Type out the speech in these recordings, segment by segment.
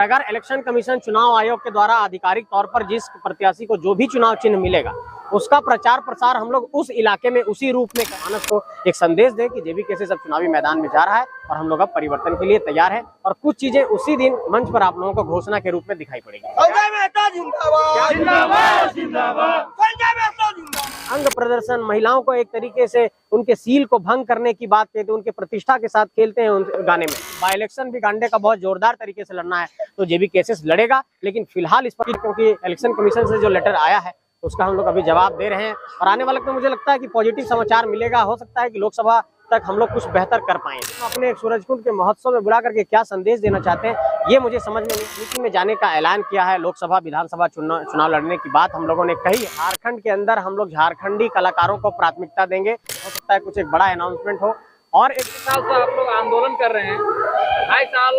अगर election commission चुनाव आयोग के द्वारा आधिकारिक तौर पर जिस प्रत्याशी को जो भी चुनाव चिन्ह मिलेगा उसका प्रचार प्रसार हम लोग उस इलाके में उसी रूप में मानस को एक संदेश दें कि जेबी कैसे सब चुनावी मैदान में जा रहा है और हम लोग अब परिवर्तन के लिए तैयार है और कुछ चीजें उसी दिन मंच पर आप लोगों को घोषणा के रूप में दिखाई पड़ेगी। अंग प्रदर्शन, महिलाओं को एक तरीके से उनके सील को भंग करने की बात कहते हैं, उनके प्रतिष्ठा के साथ खेलते हैं उन गाने में। बाई इलेक्शन भी गांडे का बहुत जोरदार तरीके से लड़ना है तो जेबी केसेस लड़ेगा, लेकिन फिलहाल इस पर क्योंकि इलेक्शन कमीशन से जो लेटर आया है उसका हम लोग अभी जवाब दे रहे हैं और आने वाले में मुझे लगता है कि पॉजिटिव समाचार मिलेगा। हो सकता है कि लोकसभा तक हम लोग कुछ बेहतर कर पाएं। तो अपने सूरजकुंड के महोत्सव में बुला करके क्या संदेश देना चाहते हैं ये मुझे समझ में नहीं। मीटिंग में जाने का ऐलान किया है, लोकसभा विधानसभा चुनाव लड़ने की बात हम लोगों ने कही। झारखंड के अंदर हम लोग झारखंडी कलाकारों को प्राथमिकता देंगे। हो सकता है कुछ एक बड़ा अनाउंसमेंट हो। और एक साल से आप लोग आंदोलन कर रहे हैं, 2.5 साल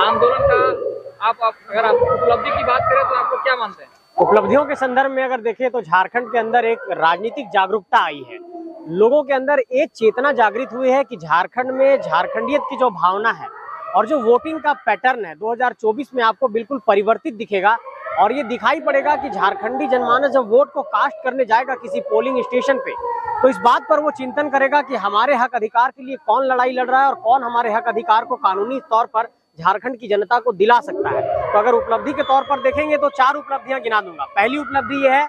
आंदोलन का आप अगर आप उपलब्धि की बात करें तो आप लोग क्या मानते हैं? उपलब्धियों के संदर्भ में अगर देखें तो झारखंड के अंदर एक राजनीतिक जागरूकता आई है, लोगों के अंदर एक चेतना जागृत हुई है कि झारखंड में झारखंडियत की जो भावना है और जो वोटिंग का पैटर्न है 2024 में आपको बिल्कुल परिवर्तित दिखेगा और ये दिखाई पड़ेगा कि झारखंडी जनमानस जब वोट को कास्ट करने जाएगा किसी पोलिंग स्टेशन पे तो इस बात पर वो चिंतन करेगा कि हमारे हक अधिकार के लिए कौन लड़ाई लड़ रहा है और कौन हमारे हक अधिकार को कानूनी तौर पर झारखंड की जनता को दिला सकता है। तो अगर उपलब्धि के तौर पर देखेंगे तो 4 उपलब्धियां गिना दूंगा। पहली उपलब्धि ये है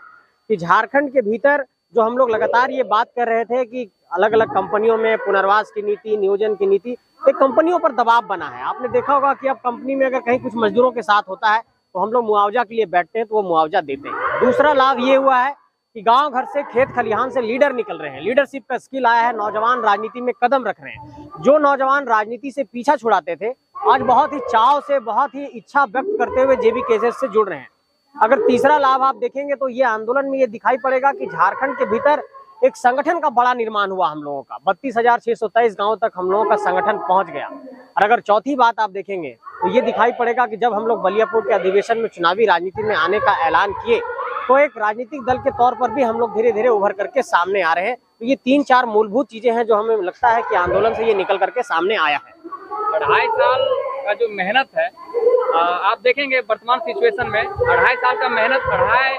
कि झारखंड के भीतर जो हम लोग लगातार ये बात कर रहे थे कि अलग अलग कंपनियों में पुनर्वास की नीति, नियोजन की नीति, एक कंपनियों पर दबाव बना है। आपने देखा होगा कि अब कंपनी में अगर कहीं कुछ मजदूरों के साथ होता है तो हम लोग मुआवजा के लिए बैठते हैं तो वो मुआवजा देते हैं। दूसरा लाभ ये हुआ है कि गांव घर से, खेत खलिहान से लीडर निकल रहे हैं, लीडरशिप का स्किल आया है, नौजवान राजनीति में कदम रख रहे हैं। जो नौजवान राजनीति से पीछा छुड़ाते थे आज बहुत ही चाव से, बहुत ही इच्छा व्यक्त करते हुए जेबी केसेस से जुड़ रहे हैं। अगर तीसरा लाभ आप देखेंगे तो ये आंदोलन में ये दिखाई पड़ेगा कि झारखंड के भीतर एक संगठन का बड़ा निर्माण हुआ हम लोगों का। 32,623 गांव तक हम लोगों का संगठन पहुंच गया। और अगर चौथी बात आप देखेंगे तो ये दिखाई पड़ेगा कि जब हम लोग बलियापुर के अधिवेशन में चुनावी राजनीति में आने का ऐलान किए तो एक राजनीतिक दल के तौर पर भी हम लोग धीरे धीरे उभर करके सामने आ रहे हैं। तो ये 3-4 मूलभूत चीजें हैं जो हमें लगता है कि आंदोलन से ये निकल करके सामने आया है। 2.5 साल का जो मेहनत है, आप देखेंगे वर्तमान सिचुएशन में 2.5 साल का मेहनत 2.5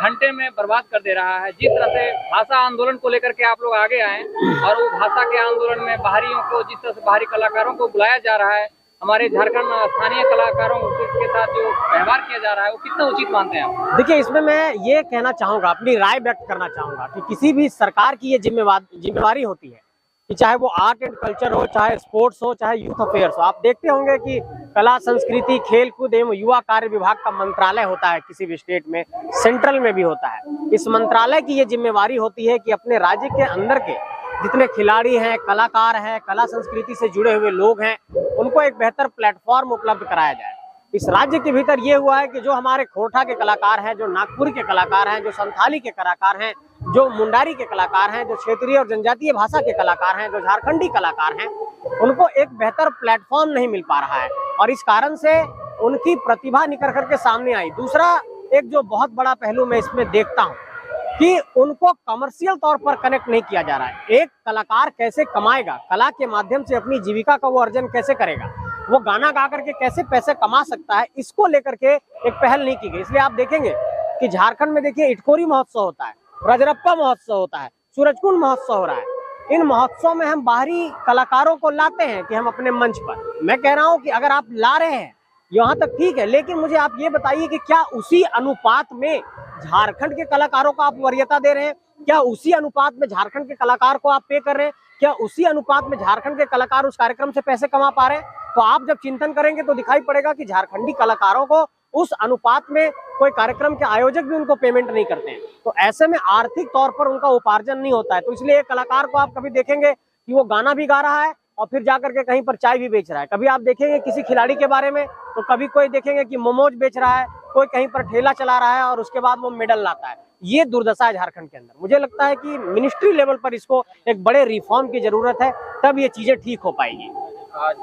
घंटे में बर्बाद कर दे रहा है। जिस तरह से भाषा आंदोलन को लेकर के आप लोग आगे आए और वो भाषा के आंदोलन में बाहरियों को, जिस तरह से बाहरी कलाकारों को बुलाया जा रहा है, हमारे झारखंड स्थानीय कलाकारों के साथ जो व्यवहार किया जा रहा है वो कितना उचित मानते हैं आप? देखिए, इसमें मैं ये कहना चाहूंगा, अपनी राय व्यक्त करना चाहूंगा कि किसी भी सरकार की ये जिम्मेवारी होती है कि चाहे वो आर्ट एंड कल्चर हो, चाहे स्पोर्ट्स हो, चाहे यूथ अफेयर्स हो। आप देखते होंगे कि कला, संस्कृति, खेल कूद एवं युवा कार्य विभाग का मंत्रालय होता है किसी भी स्टेट में, सेंट्रल में भी होता है। इस मंत्रालय की ये जिम्मेवारी होती है कि अपने राज्य के अंदर के जितने खिलाड़ी हैं, कलाकार हैं, कला संस्कृति से जुड़े हुए लोग हैं, उनको एक बेहतर प्लेटफॉर्म उपलब्ध कराया जाए। इस राज्य के भीतर ये हुआ है कि जो हमारे खोरठा के कलाकार हैं, जो नागपुर के कलाकार हैं, जो संथाली के कलाकार हैं, जो मुंडारी के कलाकार हैं, जो क्षेत्रीय और जनजातीय भाषा के कलाकार हैं, जो झारखंडी कलाकार हैं, उनको एक बेहतर प्लेटफॉर्म नहीं मिल पा रहा है और इस कारण से उनकी प्रतिभा निकल करके सामने आई। दूसरा एक जो बहुत बड़ा पहलू मैं इसमें देखता हूँ कि उनको कमर्शियल तौर पर कनेक्ट नहीं किया जा रहा है। एक कलाकार कैसे कमाएगा, कला के माध्यम से अपनी जीविका का वो अर्जन कैसे करेगा, वो गाना गा करके कैसे पैसे कमा सकता है, इसको लेकर के एक पहल नहीं की गई। इसलिए आप देखेंगे कि झारखंड में देखिए इटखोरी महोत्सव होता है, रजरप्पा महोत्सव होता है, सूरजकुंड महोत्सव हो रहा है। इन महोत्सव में हम बाहरी कलाकारों को लाते हैं कि हम अपने मंच पर, मैं कह रहा हूं कि अगर आप ला रहे हैं यहाँ तक ठीक है, लेकिन मुझे आप ये बताइए कि क्या उसी अनुपात में झारखंड के कलाकारों को आप वरीयता दे रहे हैं? क्या उसी अनुपात में झारखंड के कलाकार को आप पे कर रहे हैं? क्या उसी अनुपात में झारखंड के कलाकार उस कार्यक्रम से पैसे कमा पा रहे हैं? तो आप जब चिंतन करेंगे तो दिखाई पड़ेगा कि झारखंडी कलाकारों को उस अनुपात में कोई कार्यक्रम के आयोजक भी उनको पेमेंट नहीं करते हैं। तो ऐसे में आर्थिक तौर पर उनका उपार्जन नहीं होता है। तो इसलिए कलाकार को आप कभी देखेंगे कि वो गाना भी गा रहा है और फिर जाकर के कहीं पर चाय भी बेच रहा है। कभी आप देखेंगे किसी खिलाड़ी के बारे में तो कभी कोई देखेंगे कि मोमोज बेच रहा है, कोई कहीं पर ठेला चला रहा है और उसके बाद वो मेडल लाता है। ये दुर्दशा है झारखंड के अंदर। मुझे लगता है कि मिनिस्ट्री लेवल पर इसको एक बड़े रिफॉर्म की जरूरत है, तब ये चीजें ठीक हो पाएगी।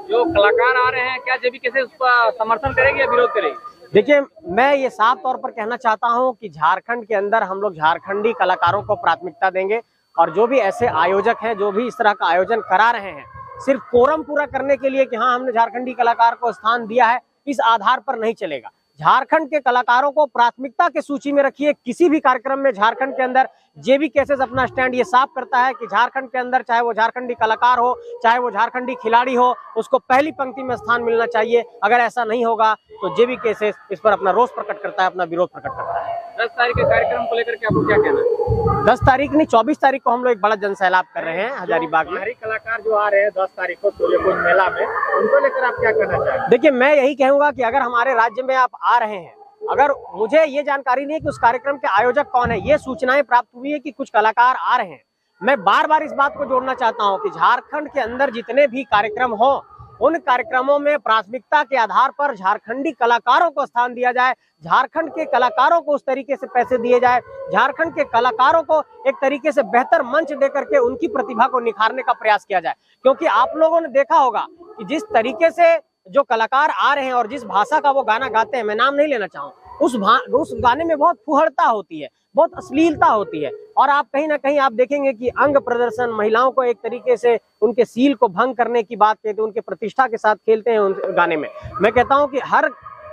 जो कलाकार आ रहे हैं क्या जेबी कैसे उसका समर्थन करेगी या विरोध करेगी? देखिए, मैं ये साफ तौर पर कहना चाहता हूं कि झारखंड के अंदर हम लोग झारखंडी कलाकारों को प्राथमिकता देंगे और जो भी ऐसे आयोजक हैं, जो भी इस तरह का आयोजन करा रहे हैं सिर्फ कोरम पूरा करने के लिए कि हाँ हमने झारखंडी कलाकार को स्थान दिया है, इस आधार पर नहीं चलेगा। झारखंड के कलाकारों को प्राथमिकता के सूची में रखिए। किसी भी कार्यक्रम में झारखंड के अंदर जेबी केसेस अपना स्टैंड ये साफ करता है कि झारखंड के अंदर चाहे वो झारखंडी कलाकार हो, चाहे वो झारखंडी खिलाड़ी हो, उसको पहली पंक्ति में स्थान मिलना चाहिए। अगर ऐसा नहीं होगा तो जेबी केसेस इस पर अपना रोष प्रकट करता है, अपना विरोध प्रकट करता है। 10 तारीख के कार्यक्रम को लेकर के आपको क्या कहना है? 10 तारीख नहीं, 24 तारीख को हम लोग एक बड़ा जनसैलाब कर रहे हैं हजारीबाग में। बाहरी कलाकार जो आ रहे हैं 10 तारीख को सूर्यकुंज मेला में, उनको लेकर आप क्या कहना चाहेंगे? देखिए, मैं यही कहूंगा कि अगर हमारे राज्य में आप आ रहे हैं, अगर मुझे ये जानकारी नहीं है कि उस कार्यक्रम के आयोजक कौन है, ये सूचनाएं प्राप्त हुई है कि कुछ कलाकार आ रहे हैं। मैं बार बार इस बात को जोड़ना चाहता हूं कि झारखंड के अंदर जितने भी कार्यक्रम हो, उन कार्यक्रमों में प्राथमिकता के आधार पर झारखंडी कलाकारों को स्थान दिया जाए, झारखंड के कलाकारों को उस तरीके से पैसे दिए जाए, झारखंड के कलाकारों को एक तरीके से बेहतर मंच दे करके उनकी प्रतिभा को निखारने का प्रयास किया जाए। क्योंकि आप लोगों ने देखा होगा कि जिस तरीके से जो कलाकार आ रहे हैं और जिस भाषा का वो गाना गाते हैं, मैं नाम नहीं लेना चाहूँ, उस गाने में बहुत फुहड़ता होती है, बहुत अश्लीलता होती है। और आप कहीं ना कहीं आप देखेंगे कि अंग प्रदर्शन, महिलाओं को एक तरीके से उनके सील को भंग करने की बात कहते हैं, उनके प्रतिष्ठा के साथ खेलते हैं उन गाने में। मैं कहता हूं कि हर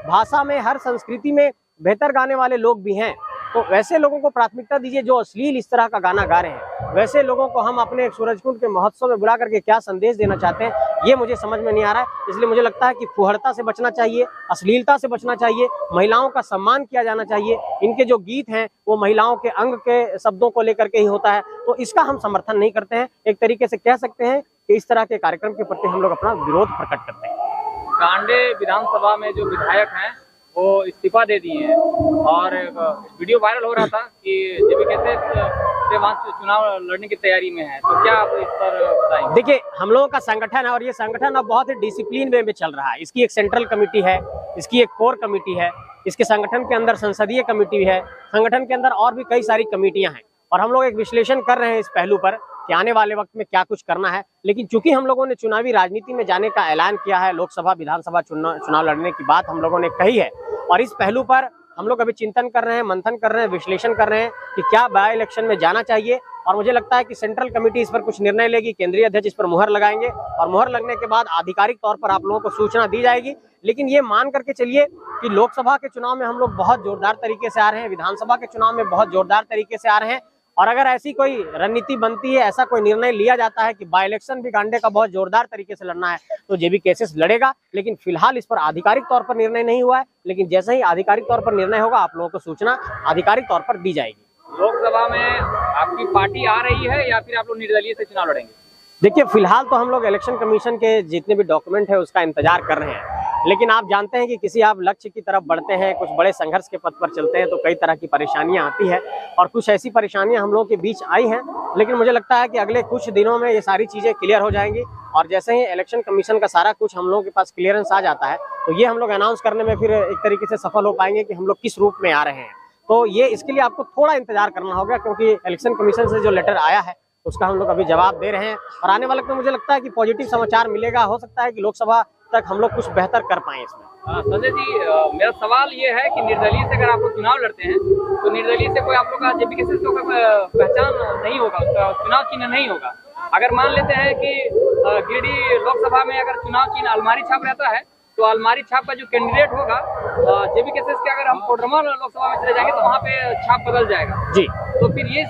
भाषा में, हर संस्कृति में बेहतर गाने वाले लोग भी हैं, तो वैसे लोगों को प्राथमिकता दीजिए जो अश्लील इस तरह का गाना गा रहे हैं। वैसे लोगों को हम अपने सूरजकुंड के महोत्सव में बुला करके क्या संदेश देना चाहते हैं, ये मुझे समझ में नहीं आ रहा है। इसलिए मुझे लगता है कि फुहड़ता से बचना चाहिए, अश्लीलता से बचना चाहिए, महिलाओं का सम्मान किया जाना चाहिए। इनके जो गीत हैं वो महिलाओं के अंग के शब्दों को लेकर के ही होता है, तो इसका हम समर्थन नहीं करते हैं। एक तरीके से कह सकते हैं कि इस तरह के कार्यक्रम के प्रति हम लोग अपना विरोध प्रकट करते हैं। कांडे विधानसभा में जो विधायक हैं वो इस्तीफा दे दिए हैं और वीडियो वायरल हो रहा था कि जेबी केसेस से वहाँ चुनाव लड़ने की तैयारी में है, तो क्या आप इस पर बताएंगे? देखिए, हम लोगों का संगठन है और ये संगठन अब बहुत ही डिसिप्लिन वे में चल रहा है। इसकी एक सेंट्रल कमेटी है, इसकी एक कोर कमेटी है, इसके संगठन के अंदर संसदीय कमेटी है, संगठन के अंदर और भी कई सारी कमेटियां हैं। और हम लोग एक विश्लेषण कर रहे हैं इस पहलू पर कि आने वाले वक्त में क्या कुछ करना है। लेकिन चूंकि हम लोगों ने चुनावी राजनीति में जाने का ऐलान किया है, लोकसभा विधानसभा चुनाव लड़ने की बात हम लोगों ने कही है, और इस पहलू पर हम लोग अभी चिंतन कर रहे हैं, मंथन कर रहे हैं, विश्लेषण कर रहे हैं कि क्या बाय इलेक्शन में जाना चाहिए। और मुझे लगता है कि सेंट्रल कमेटी इस पर कुछ निर्णय लेगी, केंद्रीय अध्यक्ष इस पर मुहर लगाएंगे और मुहर लगने के बाद आधिकारिक तौर पर आप लोगों को सूचना दी जाएगी। लेकिन ये मान करके चलिए कि लोकसभा के चुनाव में हम लोग बहुत जोरदार तरीके से आ रहे हैं, विधानसभा के चुनाव में बहुत जोरदार तरीके से आ रहे हैं। और अगर ऐसी कोई रणनीति बनती है, ऐसा कोई निर्णय लिया जाता है कि बाय इलेक्शन भी कांडे का बहुत जोरदार तरीके से लड़ना है, तो जेबी केसेस लड़ेगा। लेकिन फिलहाल इस पर आधिकारिक तौर पर निर्णय नहीं हुआ है, लेकिन जैसे ही आधिकारिक तौर पर निर्णय होगा आप लोगों को सूचना आधिकारिक तौर पर दी जाएगी। लोकसभा में आपकी पार्टी आ रही है या फिर आप लोग निर्दलीय से चुनाव लड़ेंगे? देखिए, फिलहाल तो हम लोग इलेक्शन कमीशन के जितने भी डॉक्यूमेंट है उसका इंतजार कर रहे हैं। लेकिन आप जानते हैं कि किसी आप लक्ष्य की तरफ बढ़ते हैं, कुछ बड़े संघर्ष के पथ पर चलते हैं, तो कई तरह की परेशानियां आती है और कुछ ऐसी परेशानियां हम लोगों के बीच आई हैं। लेकिन मुझे लगता है कि अगले कुछ दिनों में ये सारी चीजें क्लियर हो जाएंगी और जैसे ही इलेक्शन कमीशन का सारा कुछ हम लोगों के पास क्लियरेंस आ जाता है, तो ये हम लोग अनाउंस करने में फिर एक तरीके से सफल हो पाएंगे कि हम लोग किस रूप में आ रहे हैं। तो ये इसके लिए आपको थोड़ा इंतजार करना होगा, क्योंकि इलेक्शन कमीशन से जो लेटर आया है उसका हम लोग अभी जवाब दे रहे हैं और आने वाले में मुझे लगता है कि पॉजिटिव समाचार मिलेगा। हो सकता है कि लोकसभा तक हम लोग कुछ बेहतर कर पाएं इसमें। संजय जी, मेरा सवाल ये है कि निर्दलीय से अगर आप लोग चुनाव लड़ते हैं तो निर्दलीय से कोई आप लोग का जेबी केसेस को पहचान नहीं होगा, उसका चुनाव चिन्ह नहीं होगा। अगर मान लेते हैं कि गिरिडीह लोकसभा में अगर चुनाव चिन्ह अलमारी छाप रहता है, तो अलमारी छाप का जो कैंडिडेट होगा जेबी केसेस के, अगर हम कोडरमा लोकसभा में चले जाएंगे तो वहाँ पे छाप बदल जाएगा जी। तो फिर ये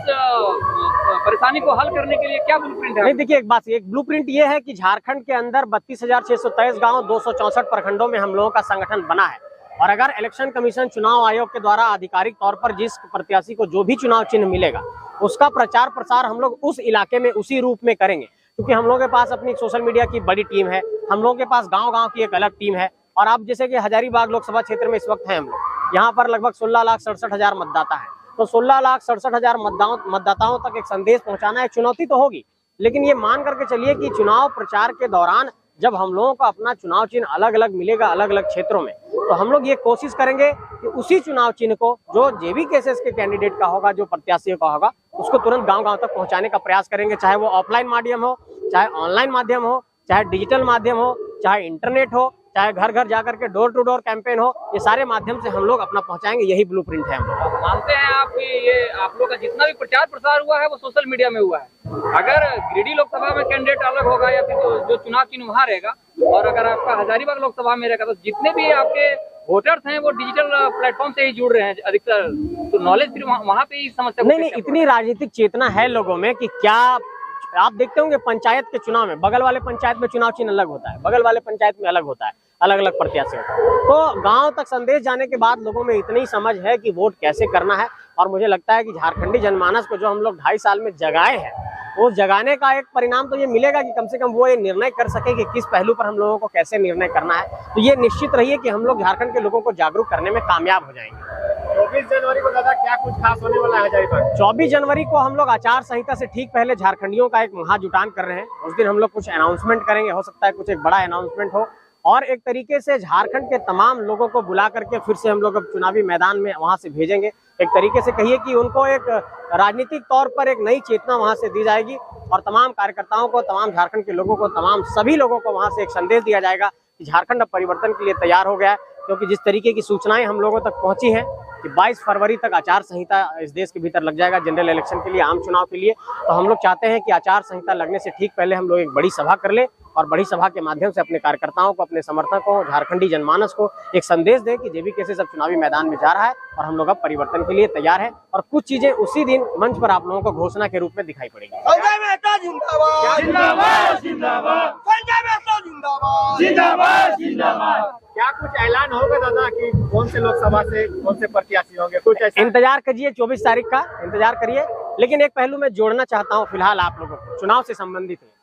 परेशानी को हल करने के लिए क्या ब्लूप्रिंट है? नहीं, देखिए, एक ब्लूप्रिंट ये है कि झारखंड के अंदर 32,623 गांव, 264 प्रखंडों में हम लोगों का संगठन बना है। और अगर इलेक्शन कमीशन चुनाव आयोग के द्वारा आधिकारिक तौर पर जिस प्रत्याशी को जो भी चुनाव चिन्ह मिलेगा उसका प्रचार प्रसार हम लोग उस इलाके में उसी रूप में करेंगे। क्योंकि हम लोगों के पास अपनी सोशल मीडिया की बड़ी टीम है, हम लोगों के पास गांव-गांव की एक अलग टीम है। और आप जैसे कि हजारीबाग लोकसभा क्षेत्र में इस वक्त हैं हम लोग, यहाँ पर लगभग 16,67,000 मतदाता है। तो 16,67,000 मतदाताओं तक एक संदेश पहुंचाना एक चुनौती तो होगी, लेकिन ये मान करके चलिए कि चुनाव प्रचार के दौरान जब हम लोगों को अपना चुनाव चिन्ह अलग अलग मिलेगा अलग अलग क्षेत्रों में, तो हम लोग ये कोशिश करेंगे कि उसी चुनाव चिन्ह को जो जेबी केसेस के कैंडिडेट का होगा, जो प्रत्याशी का होगा, उसको तुरंत गांव-गांव तक पहुंचाने का प्रयास करेंगे। चाहे वो ऑफलाइन माध्यम हो, चाहे ऑनलाइन माध्यम हो, चाहे डिजिटल माध्यम हो, चाहे इंटरनेट हो, चाहे घर घर जाकर के डोर टू डोर कैंपेन हो, ये सारे माध्यम से हम लोग अपना पहुंचाएंगे। यही ब्लूप्रिंट है हम लोग। मानते हैं आप कि ये आप लोग का जितना भी प्रचार प्रसार हुआ है वो सोशल मीडिया में हुआ है। अगर गिरिडीह लोकसभा में कैंडिडेट अलग होगा या फिर जो चुनाव चिन्ह वहाँ रहेगा, और अगर आपका हजारीबाग लोकसभा में रहेगा, तो जितने भी आपके वोटर्स हैं वो डिजिटल प्लेटफॉर्म से ही जुड़ रहे हैं अधिकतर, तो नॉलेज फिर वहाँ पे ही समस्या। नहीं, इतनी राजनीतिक चेतना है लोगों में कि क्या आप देखते होंगे पंचायत के चुनाव में बगल वाले पंचायत में चुनाव चिन्ह अलग होता है, बगल वाले पंचायत में अलग होता है, अलग अलग प्रत्याशी होता है। तो गांव तक संदेश जाने के बाद लोगों में इतनी समझ है कि वोट कैसे करना है। और मुझे लगता है कि झारखंडी जनमानस को जो हम लोग 2.5 साल में जगाए हैं, वो जगाने का एक परिणाम तो ये मिलेगा कि कम से कम वो ये निर्णय कर सके कि किस पहलू पर हम लोगों को कैसे निर्णय करना है। तो ये निश्चित रहिए कि हम लोग झारखंड के लोगों को जागरूक करने में कामयाब हो जाएंगे। 24 जनवरी को दादा क्या कुछ खास होने वाला है हजारीबाग? 24 जनवरी को हम लोग आचार संहिता से ठीक पहले झारखंडियों का एक महाजुटान कर रहे हैं। उस दिन हम लोग कुछ अनाउंसमेंट करेंगे, हो सकता है कुछ एक बड़ा अनाउंसमेंट हो, और एक तरीके से झारखंड के तमाम लोगों को बुला करके फिर से हम लोग अब चुनावी मैदान में वहां से भेजेंगे। एक तरीके से कहिए कि उनको एक राजनीतिक तौर पर एक नई चेतना वहां से दी जाएगी, और तमाम कार्यकर्ताओं को, तमाम झारखंड के लोगों को, तमाम सभी लोगों को वहां से एक संदेश दिया जाएगा कि झारखंड अब परिवर्तन के लिए तैयार हो गया है। क्योंकि जिस तरीके की सूचनाएं हम लोगों तक पहुंची हैं कि 22 फरवरी तक आचार संहिता इस देश के भीतर लग जाएगा जनरल इलेक्शन के लिए, आम चुनाव के लिए। तो हम लोग चाहते हैं कि आचार संहिता लगने से ठीक पहले हम लोग एक बड़ी सभा कर ले, और बड़ी सभा के माध्यम से अपने कार्यकर्ताओं को, अपने समर्थकों, झारखंडी जनमानस को एक संदेश दें कि जेबी केसेस अब चुनावी मैदान में जा रहा है और हम लोग अब परिवर्तन के लिए तैयार है। और कुछ चीजें उसी दिन मंच पर आप लोगों को घोषणा के रूप में दिखाई पड़ेगी। संजय मेहता जिंदाबाद, जिंदाबाद, जिंदाबाद, संजय मेहता जिंदाबाद, जिंदाबाद, जिंदाबाद। क्या कुछ ऐलान होगा दादा कि कौन से लोकसभा से कौन से प्रत्याशी होंगे? कुछ ऐसा इंतजार करिए, 24 तारीख का इंतजार करिए। लेकिन एक पहलू मैं जोड़ना चाहता हूँ फिलहाल आप लोगों को, चुनाव से संबंधित है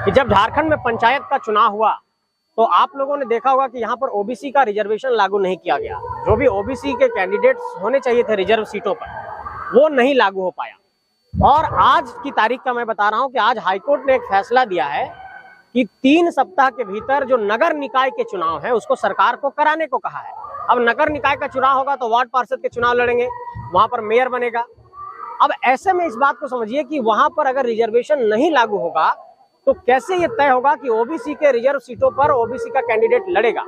कि जब झारखंड में पंचायत का चुनाव हुआ तो आप लोगों ने देखा होगा कि यहाँ पर ओबीसी का रिजर्वेशन लागू नहीं किया गया। जो भी ओबीसी के कैंडिडेट्स होने चाहिए थे रिजर्व सीटों पर, वो नहीं लागू हो पाया। और आज की तारीख का मैं बता रहा हूँ कि आज हाईकोर्ट ने एक फैसला दिया है कि 3 सप्ताह के भीतर जो नगर निकाय के चुनाव है उसको सरकार को कराने को कहा है। अब नगर निकाय का चुनाव होगा तो वार्ड पार्षद के चुनाव लड़ेंगे, वहां पर मेयर बनेगा। अब ऐसे में इस बात को समझिए कि वहां पर अगर रिजर्वेशन नहीं लागू होगा तो कैसे ये तय होगा कि ओबीसी के रिजर्व सीटों पर ओबीसी का कैंडिडेट लड़ेगा।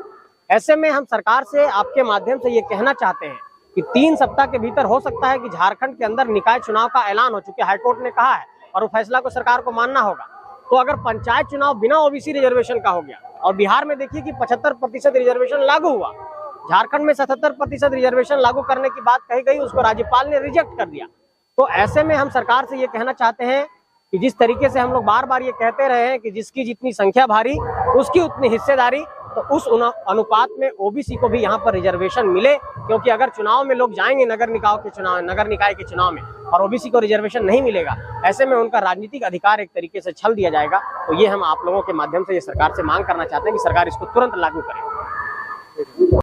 ऐसे में हम सरकार से आपके माध्यम से ये कहना चाहते हैं कि 3 सप्ताह के भीतर हो सकता है कि झारखंड के अंदर निकाय चुनाव का ऐलान हो, चुके हाईकोर्ट ने कहा है और वो फैसला को सरकार को मानना होगा। तो अगर पंचायत चुनाव बिना ओबीसी रिजर्वेशन का हो गया, और बिहार में देखिए कि 75% रिजर्वेशन लागू हुआ, झारखंड में 77% रिजर्वेशन लागू करने की बात कही गई, उसको राज्यपाल ने रिजेक्ट कर दिया। तो ऐसे में हम सरकार से ये कहना चाहते हैं कि जिस तरीके से हम लोग बार बार ये कहते रहे हैं कि जिसकी जितनी संख्या भारी उसकी उतनी हिस्सेदारी, तो उस अनुपात में ओबीसी को भी यहाँ पर रिजर्वेशन मिले। क्योंकि अगर चुनाव में लोग जाएंगे नगर निकाय के चुनाव में और ओबीसी को रिजर्वेशन नहीं मिलेगा, ऐसे में उनका राजनीतिक अधिकार एक तरीके से छल दिया जाएगा। तो ये हम आप लोगों के माध्यम से ये सरकार से मांग करना चाहते हैं कि सरकार इसको तुरंत लागू करे।